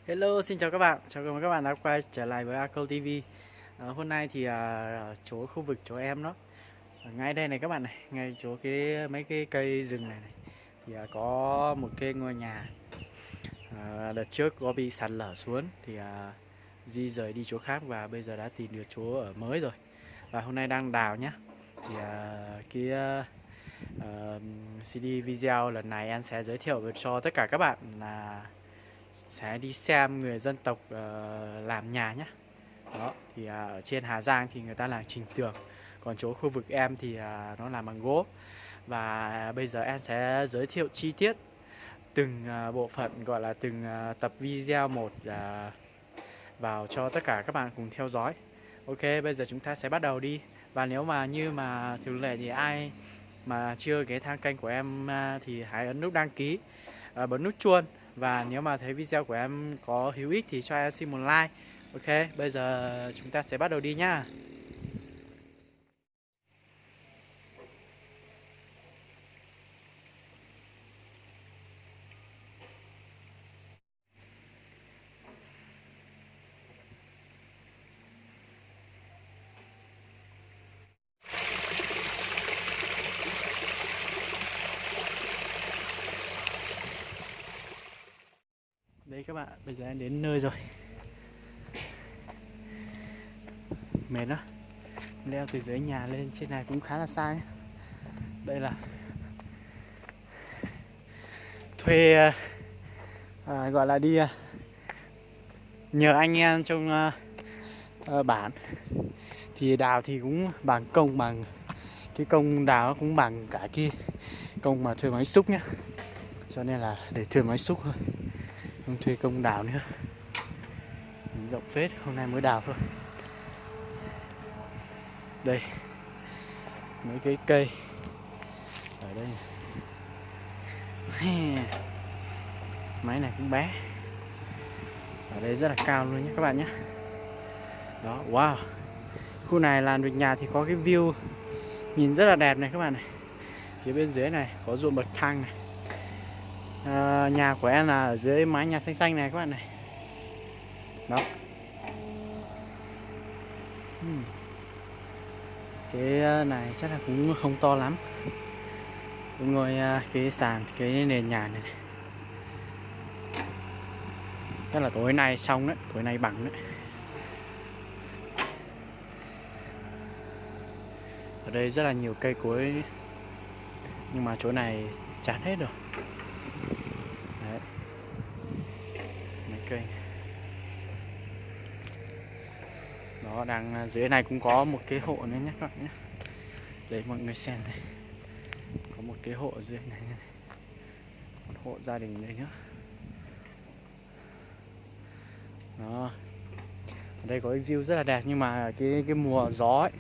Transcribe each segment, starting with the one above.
Hello, xin chào các bạn. Chào mừng các bạn đã quay trở lại với A Câu TV. Hôm nay thì ở chỗ khu vực chỗ em đó, ở ngay đây này các bạn này, ngay chỗ mấy cái cây rừng này, thì có một cái ngôi nhà. Đợt trước có bị sạt lở xuống thì di rời đi chỗ khác và bây giờ đã tìm được chỗ ở mới rồi. Và hôm nay đang đào nhá. Thì CD video lần này em sẽ giới thiệu cho tất cả các bạn là sẽ đi xem người dân tộc làm nhà nhé. Đó thì ở trên Hà Giang thì người ta làm trình tường, còn chỗ khu vực em thì nó làm bằng gỗ. Và bây giờ em sẽ giới thiệu chi tiết từng bộ phận, gọi là từng tập video một vào cho tất cả các bạn cùng theo dõi. Ok, bây giờ chúng ta sẽ bắt đầu đi. Và nếu mà như mà thường lệ thì ai mà chưa ghé thang kênh của em thì hãy ấn nút đăng ký, bấm nút chuông. Và nếu mà thấy video của em có hữu ích thì cho em xin một like. Ok, bây giờ chúng ta sẽ bắt đầu đi nhá. Đây các bạn, bây giờ em đến nơi rồi. Mệt đó. Leo từ dưới nhà lên trên này cũng khá là xa nhé. Đây là thuê gọi là đi nhờ anh em trong bản. Thì đào thì cũng bằng công, bằng cái công đào cũng bằng cả cái công mà thuê máy xúc nhá. Cho nên là để thuê máy xúc thôi, không thuê công đào nữa. Rộng phết, hôm nay mới đào thôi. Đây, mấy cái cây ở đây. Máy này cũng bé. Ở đây rất là cao luôn nhé các bạn nhé. Đó, wow. Khu này làm được nhà thì có cái view nhìn rất là đẹp này các bạn này. Phía bên dưới này có ruộng bậc thang này. Nhà của em là ở dưới mái nhà xanh xanh này các bạn này. Đó. Cái này chắc là cũng không to lắm. Ngồi cái sàn, cái nền nhà này, chắc là tối nay xong đấy, tối nay bằng đấy. Ở đây rất là nhiều cây cối, nhưng mà chỗ này chán hết rồi. Đấy. Mấy cây này. Đó, đang dưới này cũng có một cái hộ nữa nhé các bạn nhé. Để mọi người xem này, có một cái hộ ở dưới này, một hộ gia đình đây nữa. Đó, ở đây có cái view rất là đẹp, nhưng mà cái mùa gió ấy,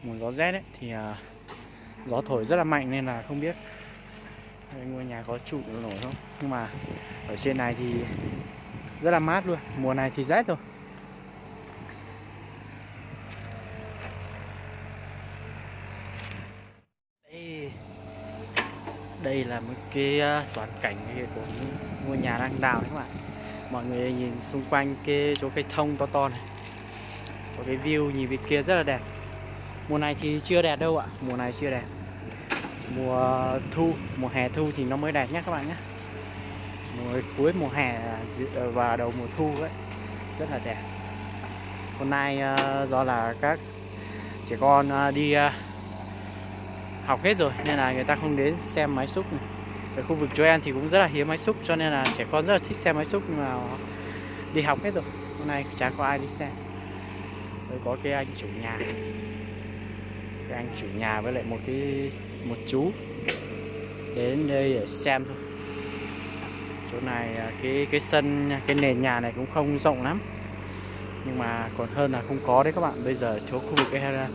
mùa gió rét ấy thì gió thổi rất là mạnh nên là không biết ngôi nhà có trụ nổi không. Nhưng mà ở trên này thì rất là mát luôn, mùa này thì rét rồi. Đây là một cái toàn cảnh của ngôi nhà đang đào các bạn. Mọi người nhìn xung quanh cái chỗ cây thông to to này, có cái view nhìn về kia rất là đẹp. Mùa này thì chưa đẹp đâu ạ, mùa này chưa đẹp. Mùa thu, mùa hè thu thì nó mới đẹp nhé các bạn nhé. Cuối mùa hè và đầu mùa thu ấy rất là đẹp. Hôm nay do là các trẻ con đi học hết rồi nên là người ta không đến xem máy xúc này. Ở khu vực chỗ em thì cũng rất là hiếm máy xúc, cho nên là trẻ con rất là thích xem máy xúc, nhưng mà đi học hết rồi. Hôm nay chả có ai đi xem. Đây có cái anh chủ nhà, cái anh chủ nhà với lại một chú đến đây để xem thôi. Chỗ này cái sân, cái nền nhà này cũng không rộng lắm, nhưng mà còn hơn là không có đấy các bạn. Bây giờ chỗ khu vực cái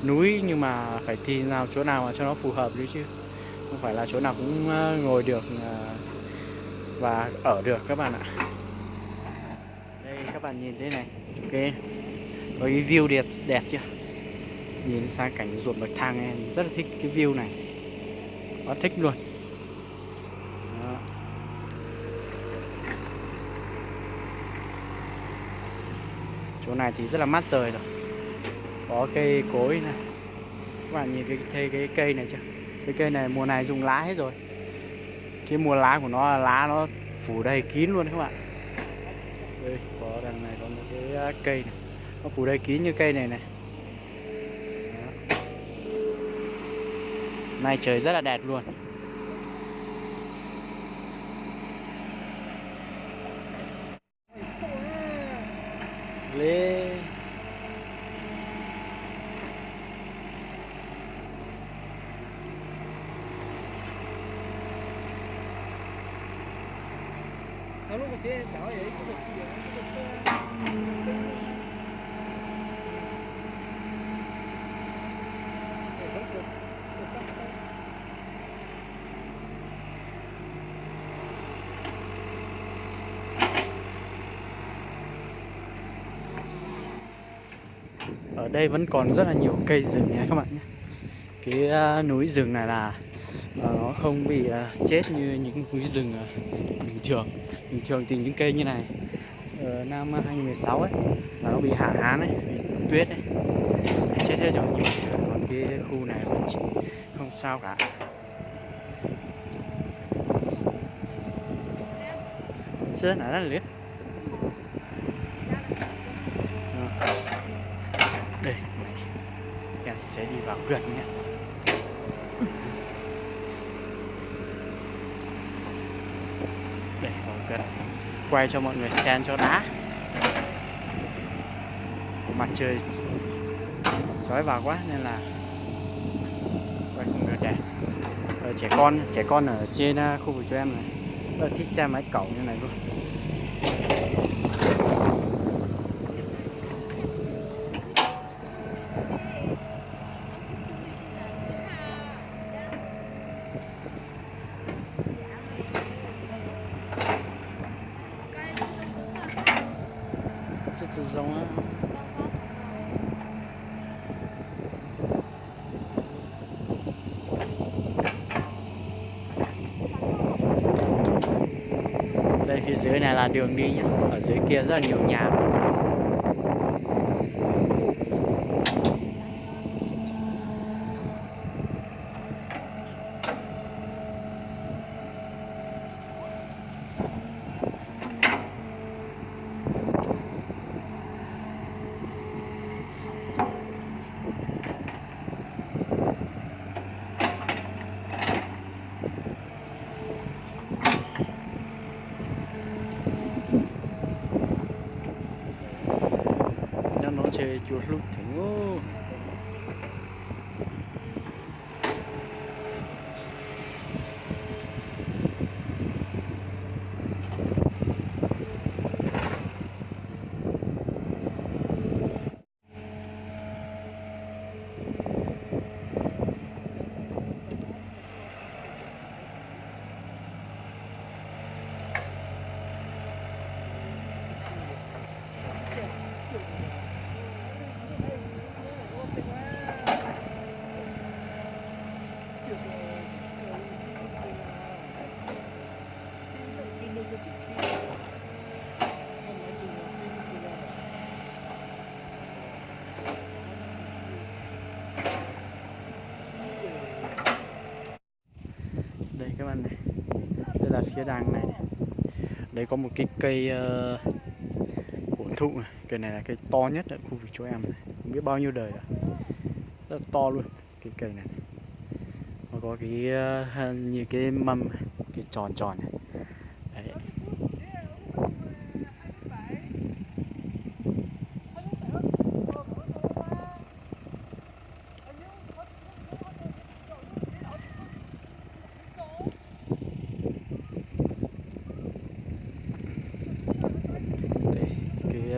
núi, nhưng mà phải tìm chỗ nào mà cho nó phù hợp đấy chứ, không phải là chỗ nào cũng ngồi được và ở được các bạn ạ. Đây các bạn nhìn thế này, ok, có cái view đẹp chưa? Nhìn sang cảnh ruộng bậc thang em rất là thích cái view này, quá thích luôn. Đó. Chỗ này thì rất là mát rời rồi, có cây cối này, các bạn nhìn cái cây này chưa? Cái cây này mùa này dùng lá hết rồi, cái mùa lá của nó là lá nó phủ đầy kín luôn các bạn. Đây, có đằng này có một cái cây này, nó phủ đầy kín như cây này này. Đó. Nay trời rất là đẹp luôn. Lên. Sao lúc mà chị bảo vậy cái vực gì Ở đây vẫn còn rất là nhiều cây rừng nha các bạn nhé. Cái núi rừng này là nó không bị chết như những núi rừng bình thường. Bình thường thì những cây như này ở năm 2016 ấy là nó bị hạn hán ấy, bị tuyết ấy, chết hết rồi. Còn cái khu này vẫn không sao cả. Chết là rất liếc. Đây, em sẽ đi vào gần nhé. Đây, vào gần, quay cho mọi người xem cho đã. Mặt trời sói vào quá nên là quay không được đẹp. Trẻ con ở trên khu vực chỗ em này rất là thích xem máy cẩu như này luôn. Rất giống á. Đây phía dưới này là đường đi nhé. Ở dưới kia rất là nhiều nhà. Nó chơi chuột lúc thỉnh ô. Đây các bạn này, đây là phía đàng này, này. Đây có một cái cây cổ thụ này. Cây này là cây to nhất ở khu vực chỗ em này, không biết bao nhiêu đời rồi, rất to luôn cái cây này. Nó có cái như cái mâm, cái tròn tròn này. Đấy.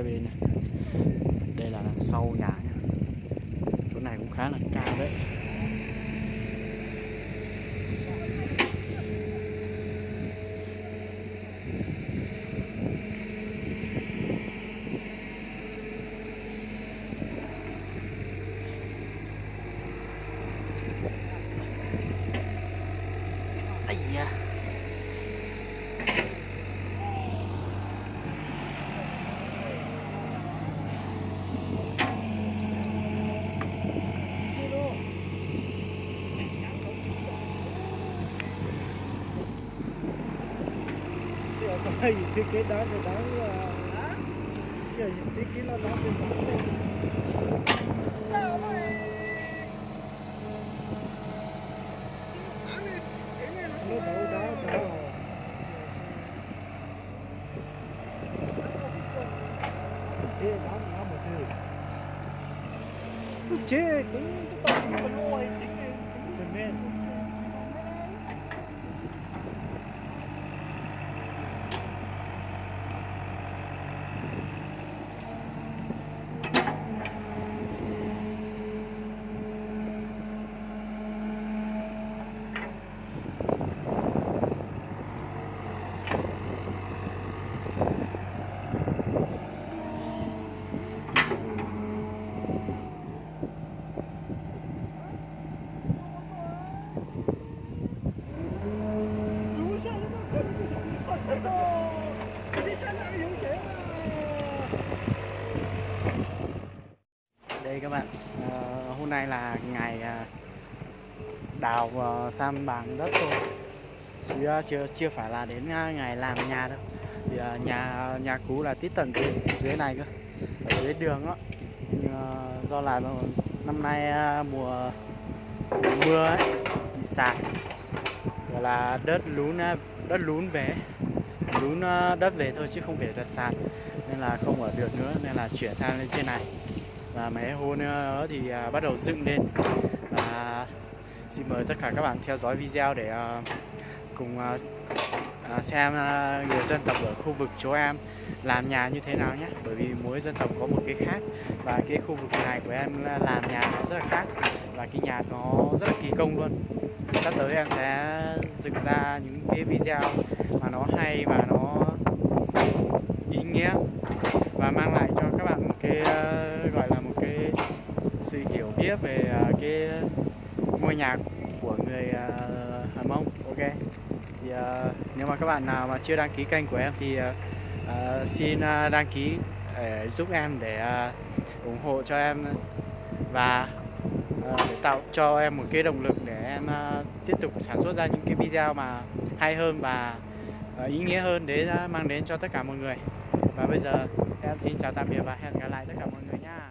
Bên này. Đây là đằng sau nhà nhá. Chỗ này cũng khá là cao đấy. Ây da. gì thiết kế đó thì đó giờ thiết kế nó đó thì nó đâu đó đó chế đó nó một thứ chế tính chúng ta còn ngồi tính cho nên đây các bạn, hôm nay là ngày đào san bằng đất thôi, chứ chưa phải là đến ngày làm nhà đâu. Thì nhà cũ là tít tận dưới này cơ, ở dưới đường đó. Nhưng, do là năm nay mùa mưa ấy, bị sạt, gọi là đất lún về, đất về thôi chứ không phải là sạt, nên là không ở được nữa, nên là chuyển sang lên trên này. Và mấy hôm nữa thì bắt đầu dựng lên. Và xin mời tất cả các bạn theo dõi video để cùng xem người dân tộc ở khu vực chỗ em làm nhà như thế nào nhé. Bởi vì mỗi dân tộc có một cái khác, và cái khu vực này của em làm nhà nó rất là khác, và cái nhà nó rất là kỳ công luôn. Sắp tới em sẽ dựng ra những cái video mà nó hay và nó ý nghĩa, và mang lại cho các bạn một cái gọi là một cái sự hiểu biết về cái ngôi nhà của người Hờ Mông. Ok, thì nếu mà các bạn nào mà chưa đăng ký kênh của em thì xin đăng ký để giúp em, để ủng hộ cho em, và để tạo cho em một cái động lực để em tiếp tục sản xuất ra những cái video mà hay hơn và ý nghĩa hơn, để mang đến cho tất cả mọi người. Và bây giờ em xin chào tạm biệt và hẹn gặp lại tất cả mọi người nha.